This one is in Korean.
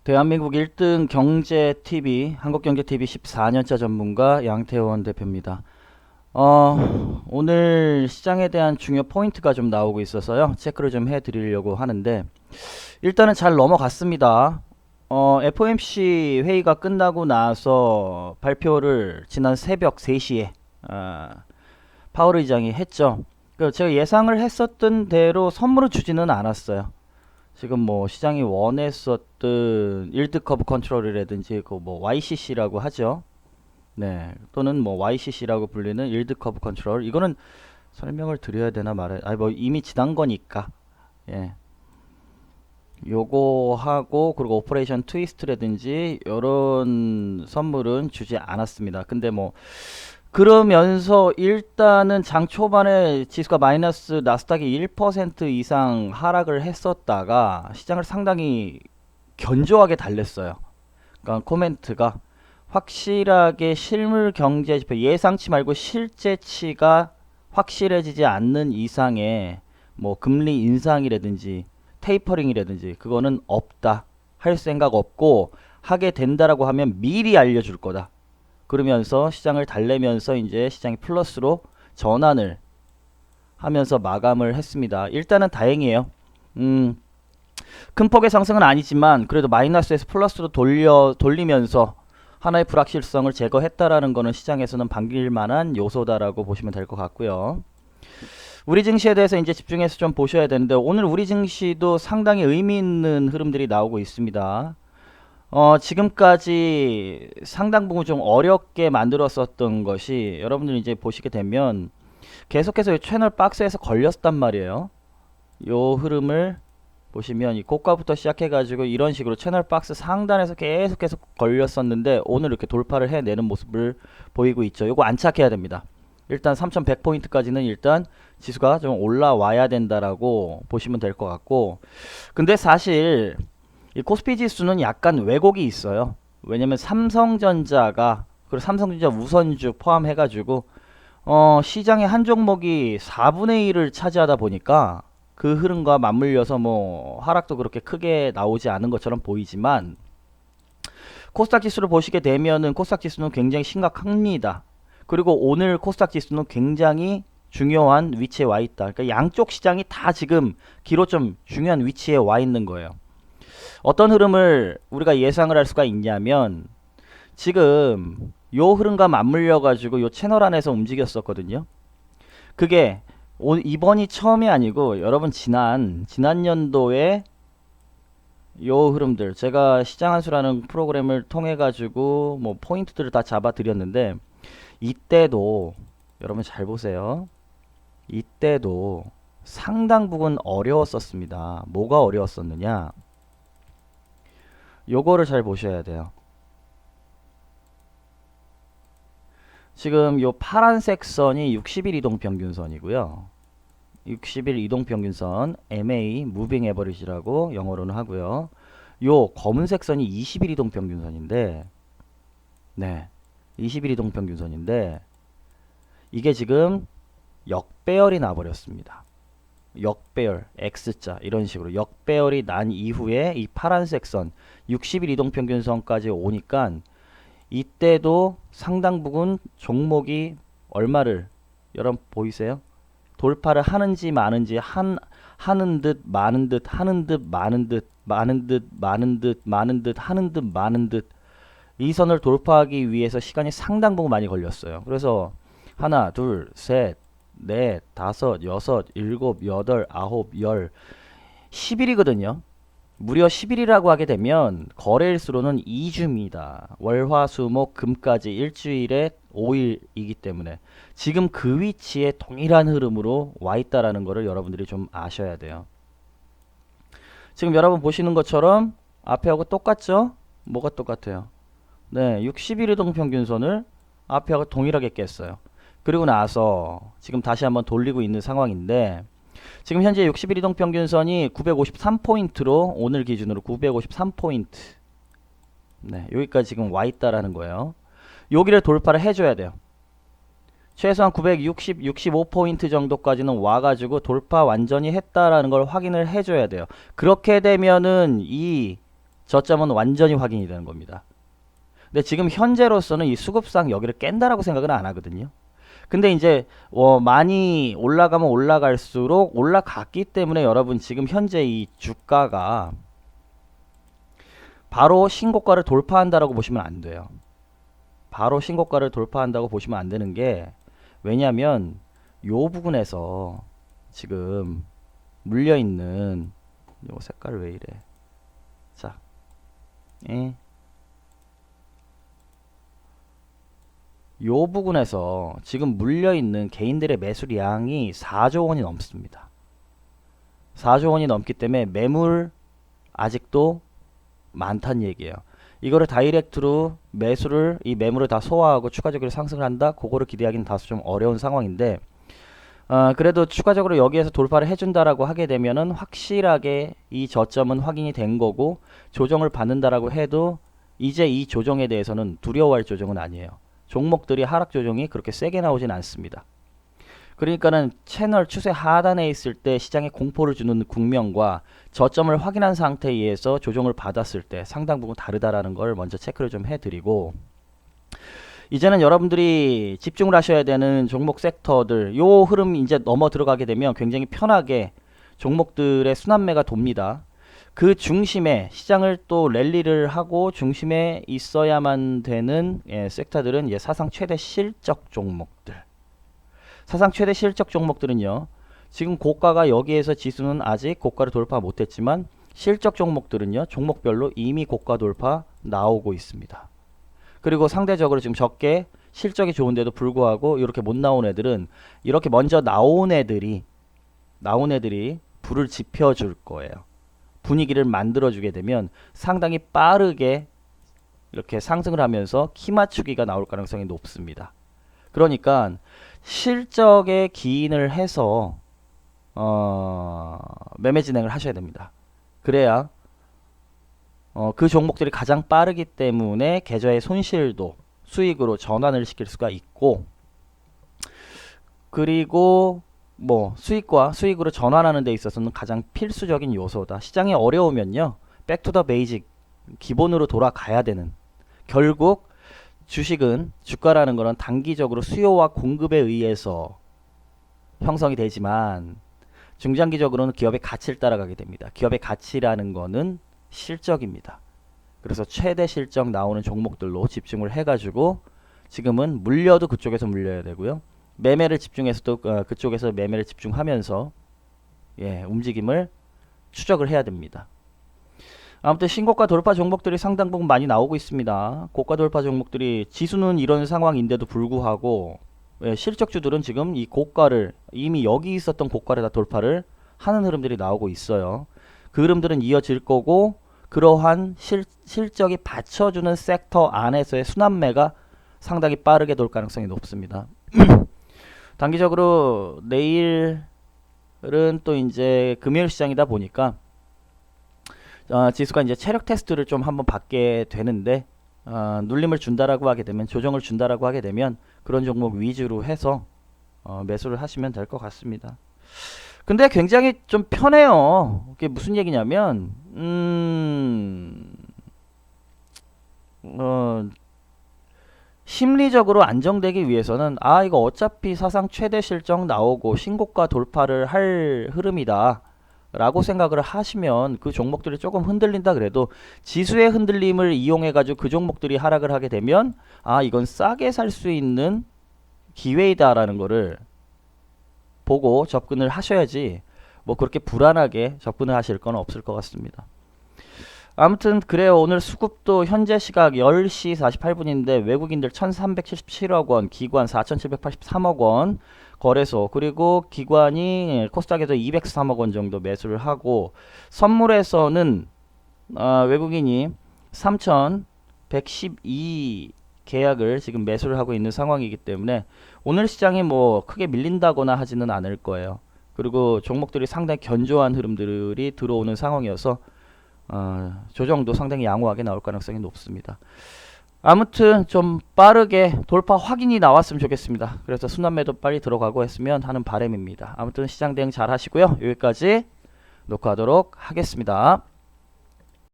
대한민국 1등 경제TV, 한국경제TV 14년차 전문가 양태원 대표입니다. 오늘 시장에 대한 중요 포인트가 좀 나오고 있어서요. 체크를 좀 해드리려고 하는데, 일단은 잘 넘어갔습니다. FOMC 회의가 끝나고 나서 발표를 지난 새벽 3시에 파월 의장이 했죠. 제가 예상을 했었던 대로 선물을 주지는 않았어요. 지금 뭐 시장이 원했었던 일드 커브 컨트롤이라든지 그 뭐 YCC라고 하죠. 네. 또는 뭐 YCC라고 불리는 일드 커브 컨트롤. 이거는 설명을 드려야 되나 말해. 아니 뭐 이미 지난 거니까. 예. 요거 하고 그리고 오퍼레이션 트위스트라든지 요런 선물은 주지 않았습니다. 근데 뭐 그러면서 일단은 장 초반에 지수가 마이너스 나스닥이 1% 이상 하락을 했었다가 시장을 상당히 견조하게 달랬어요. 그러니까 코멘트가 확실하게 실물 경제 지표 예상치 말고 실제치가 확실해지지 않는 이상의 뭐 금리 인상이라든지 테이퍼링이라든지 그거는 없다. 할 생각 없고 하게 된다라고 하면 미리 알려줄 거다. 그러면서 시장을 달래면서 이제 시장이 플러스로 전환을 하면서 마감을 했습니다. 일단은 다행이에요. 큰 폭의 상승은 아니지만 그래도 마이너스에서 플러스로 돌리면서 하나의 불확실성을 제거했다라는 거는 시장에서는 반길 만한 요소다라고 보시면 될 것 같고요. 우리 증시에 대해서 이제 집중해서 좀 보셔야 되는데 오늘 우리 증시도 상당히 의미 있는 흐름들이 나오고 있습니다. 지금까지 상당 부분 좀 어렵게 만들었었던 것이 여러분들 이제 보시게 되면 계속해서 이 채널 박스에서 걸렸단 말이에요. 요 흐름을 보시면 이 고가부터 시작해가지고 이런 식으로 채널 박스 상단에서 계속해서 걸렸었는데 오늘 이렇게 돌파를 해내는 모습을 보이고 있죠. 요거 안착해야 됩니다. 일단 3100포인트까지는 일단 지수가 좀 올라와야 된다라고 보시면 될 것 같고, 근데 사실 이 코스피 지수는 약간 왜곡이 있어요. 왜냐면 삼성전자가 그리고 삼성전자 우선주 포함해가지고 시장의 한 종목이 4분의 1을 차지하다 보니까 그 흐름과 맞물려서 뭐 하락도 그렇게 크게 나오지 않은 것처럼 보이지만 코스닥 지수를 보시게 되면은 코스닥 지수는 굉장히 심각합니다. 그리고 오늘 코스닥 지수는 굉장히 중요한 위치에 와 있다. 그러니까 양쪽 시장이 다 지금 기로 좀 중요한 위치에 와 있는 거예요. 어떤 흐름을 우리가 예상을 할 수가 있냐면 지금 요 흐름과 맞물려 가지고 요 채널 안에서 움직였었거든요. 그게 이번이 처음이 아니고 여러분 지난 연도에 요 흐름들 제가 시장 한수라는 프로그램을 통해 가지고 뭐 포인트들을 다 잡아 드렸는데 이때도 여러분 잘 보세요. 이때도 상당 부분 어려웠었습니다. 뭐가 어려웠었느냐? 요거를 잘 보셔야 돼요. 지금 요 파란색 선이 60일 이동 평균선이고요. 60일 이동 평균선 MA 무빙 에버리지라고 영어로는 하고요. 요 검은색 선이 20일 이동 평균선인데 네. 20일 이동 평균선인데 이게 지금 역배열이 나버렸습니다. 역배열 X자 이런 식으로 역배열이 난 이후에 이 파란색 선 60일 이동 평균선까지 오니까 이때도 상당 부분 종목이 얼마를 여러분 보이세요? 돌파를 하는지 마는지 하는 듯 마는 듯 하는 듯 마는 듯 마는 듯 마는 듯 마는 듯 하는 듯 마는 듯 이 선을 돌파하기 위해서 시간이 상당 부분 많이 걸렸어요. 그래서 하나, 둘, 셋, 넷, 다섯, 여섯, 일곱, 여덟, 아홉, 열 10일이거든요. 무려 10일이라고 하게 되면 거래일수로는 2주입니다. 월, 화, 수, 목, 금까지 일주일에 5일이기 때문에 지금 그 위치에 동일한 흐름으로 와 있다라는 것을 여러분들이 좀 아셔야 돼요. 지금 여러분 보시는 것처럼 앞에하고 똑같죠? 뭐가 똑같아요? 네, 60일 이동 평균선을 앞에하고 동일하게 깼어요. 그리고 나서 지금 다시 한번 돌리고 있는 상황인데 지금 현재 60일 이동 평균선이 953포인트로 오늘 기준으로 953포인트 네, 여기까지 지금 와 있다라는 거예요. 여기를 돌파를 해줘야 돼요. 최소한 960, 65포인트 정도까지는 와가지고 돌파 완전히 했다라는 걸 확인을 해줘야 돼요. 그렇게 되면은 이 저점은 완전히 확인이 되는 겁니다. 근데 지금 현재로서는 이 수급상 여기를 깬다라고 생각은 안 하거든요. 근데 이제 많이 올라가면 올라갈수록 올라갔기 때문에 여러분 지금 현재 이 주가가 바로 신고가를 돌파한다라고 보시면 안 돼요. 바로 신고가를 돌파한다고 보시면 안 되는 게, 왜냐면 요 부분에서 지금 물려있는, 요 색깔 왜 이래, 자, 요 부분에서 지금 물려있는 개인들의 매수량이 4조 원이 넘습니다. 4조 원이 넘기 때문에 매물 아직도 많다는 얘기예요. 이거를 다이렉트로 이 매물을 다 소화하고 추가적으로 상승을 한다? 그거를 기대하기는 다소 좀 어려운 상황인데, 그래도 추가적으로 여기에서 돌파를 해준다라고 하게 되면은 확실하게 이 저점은 확인이 된 거고, 조정을 받는다라고 해도 이제 이 조정에 대해서는 두려워할 조정은 아니에요. 종목들이 하락 조정이 그렇게 세게 나오진 않습니다. 그러니까는 채널 추세 하단에 있을 때 시장에 공포를 주는 국면과 저점을 확인한 상태에 의해서 조정을 받았을 때 상당 부분 다르다라는 걸 먼저 체크를 좀 해드리고, 이제는 여러분들이 집중을 하셔야 되는 종목 섹터들, 요 흐름 이제 넘어 들어가게 되면 굉장히 편하게 종목들의 순환매가 돕니다. 그 중심에 시장을 또 랠리를 하고 중심에 있어야만 되는 섹터들은 사상 최대 실적 종목들. 사상 최대 실적 종목들은요, 지금 고가가 여기에서 지수는 아직 고가를 돌파 못했지만 실적 종목들은요, 종목별로 이미 고가 돌파 나오고 있습니다. 그리고 상대적으로 지금 적게 실적이 좋은데도 불구하고 이렇게 못 나온 애들은, 이렇게 먼저 나온 애들이 불을 지펴줄 거예요. 분위기를 만들어주게 되면 상당히 빠르게 이렇게 상승을 하면서 키 맞추기가 나올 가능성이 높습니다. 그러니까 실적에 기인을 해서 매매 진행을 하셔야 됩니다. 그래야 그 종목들이 가장 빠르기 때문에 계좌의 손실도 수익으로 전환을 시킬 수가 있고, 그리고 수익과 수익으로 전환하는 데 있어서는 가장 필수적인 요소다. 시장이 어려우면요, 백투더 베이직, 기본으로 돌아가야 되는, 결국 주식은, 주가라는 거는 단기적으로 수요와 공급에 의해서 형성이 되지만 중장기적으로는 기업의 가치를 따라가게 됩니다. 기업의 가치라는 거는 실적입니다. 그래서 최대 실적 나오는 종목들로 집중을 해가지고 지금은 물려도 그쪽에서 물려야 되고요. 매매를 집중해서 또 그쪽에서 매매를 집중하면서 움직임을 추적을 해야 됩니다. 아무튼 신고가 돌파 종목들이 상당 부분 많이 나오고 있습니다. 고가 돌파 종목들이, 지수는 이런 상황인데도 불구하고 실적주들은 지금 이 고가를, 이미 여기 있었던 고가를 다 돌파를 하는 흐름들이 나오고 있어요. 그 흐름들은 이어질 거고, 그러한 실적이 받쳐주는 섹터 안에서의 순환매가 상당히 빠르게 돌 가능성이 높습니다. 단기적으로 내일은 또 이제 금요일 시장이다 보니까 지수가 이제 체력 테스트를 좀 한번 받게 되는데, 눌림을 준다라고 하게 되면, 조정을 준다라고 하게 되면 그런 종목 위주로 해서 매수를 하시면 될 것 같습니다. 근데 굉장히 좀 편해요. 그게 무슨 얘기냐면 심리적으로 안정되기 위해서는, 이거 어차피 사상 최대 실적 나오고 신고가 돌파를 할 흐름이다 라고 생각을 하시면, 그 종목들이 조금 흔들린다 그래도 지수의 흔들림을 이용해 가지고 그 종목들이 하락을 하게 되면, 이건 싸게 살 수 있는 기회이다 라는 거를 보고 접근을 하셔야지, 그렇게 불안하게 접근을 하실 건 없을 것 같습니다. 아무튼 그래요. 오늘 수급도 현재 시각 10시 48분인데 외국인들 1377억 원, 기관 4783억 원, 거래소, 그리고 기관이 코스닥에서 203억 원 정도 매수를 하고, 선물에서는 외국인이 3112 계약을 지금 매수를 하고 있는 상황이기 때문에 오늘 시장이 크게 밀린다거나 하지는 않을 거예요. 그리고 종목들이 상당히 견조한 흐름들이 들어오는 상황이어서 조정도 상당히 양호하게 나올 가능성이 높습니다. 아무튼 좀 빠르게 돌파 확인이 나왔으면 좋겠습니다. 그래서 순환매도 빨리 들어가고 했으면 하는 바람입니다. 아무튼 시장 대응 잘 하시고요. 여기까지 녹화하도록 하겠습니다.